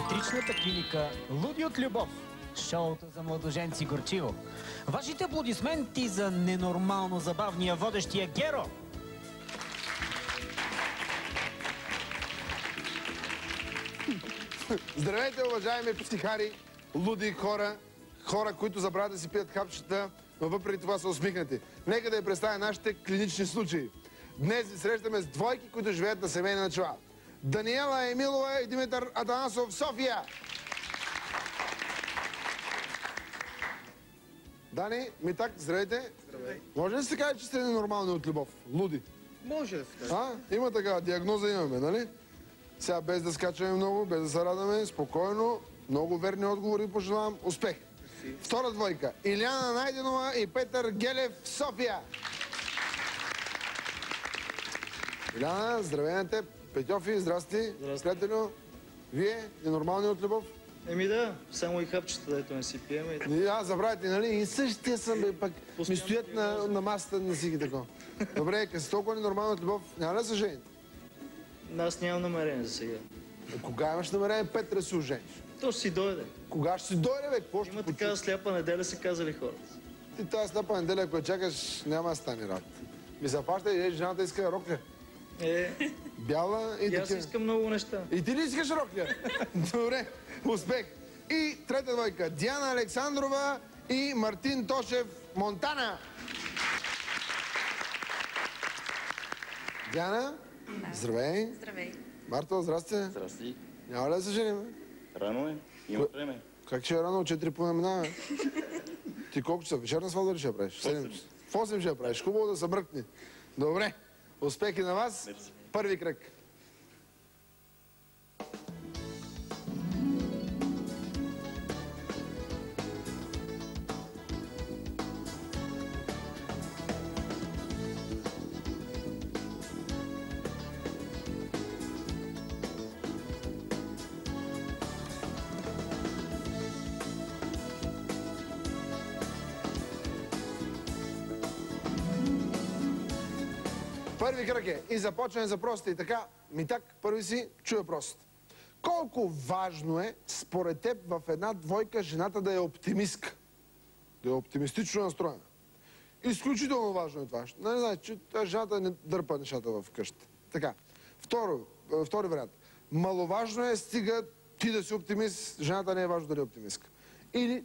Психиатричната клиника Луди от любов. Шоуто за младоженци горчиво. Вашите аплодисменти за ненормално забавния водещия Геро. Здравейте, уважаеми психари, луди хора, които забравят да си пият хапчета, но въпреки това са усмихнати. Нека да я представя нашите клинични случаи. Днес ви срещаме с двойки, които живеят на семейни начала. Даниела Емилова и Димитър Атанасов, София! Дани, Митак, здравейте. Здравей. Може ли да се каже, че сте ненормални от любов? Луди. Може да се каже. Има такава диагноза, имаме, нали? Сега без да скачаме много, без да се радаме, спокойно, много верни отговори пожелавам. Успех! Втора двойка. Иляна Найденова и Петър Гелев, София. Иляна, здравей на теб. Петьофи, здрасти. Здрасти. Приятелю, вие, ненормални от любов? Еми да, само и хапчета, дето не си пиеме. И аз забравяйте, нали? И същия съм, бе, пък ми Постоянно стоят на масата, не си ги такова. Добре, като си толкова ненормални от любов, няма да се жените? Аз нямам намерение за сега. Кога имаш намерение, Петре, се ожениш? То ще си дойде. Кога ще си дойде, бе? Какво ще Има почувстваш? такава сляпа неделя, са казали хората. Ти тази сляпа неделя, ако я чакаш, няма да стане работа. Ми се фаща и жената иска рокля. Бяла и И аз такива. искам много неща. И ти ли искаш рокля? Добре, успех. И трета двойка. Диана Александрова и Мартин Тошев, Монтана. Диана, здравей. Здравей. Марто, здрасти. Здрасти. Няма ли да се женим? Рано е. Има време. Как ще е рано? 4 по-наминава. Ти колко часа? Вечерна сватба ли ще я правиш? 7 часа. В 8 ще я правиш. Хубаво да се мръкне. Добре. Успехи на вас. Мерси. Първи кръг. Първи кръг е. И започваме за простите. И така, Митак, първи си, чуя прост. Колко важно е, според теб, в една двойка жената да е оптимистка? Да е оптимистично настроена. Изключително важно е това. Не знаеш, че жената не дърпа нещата в къща. Така. Втори вариант. Маловажно е, стига ти да си оптимист, жената не е важно дали е оптимистка. Или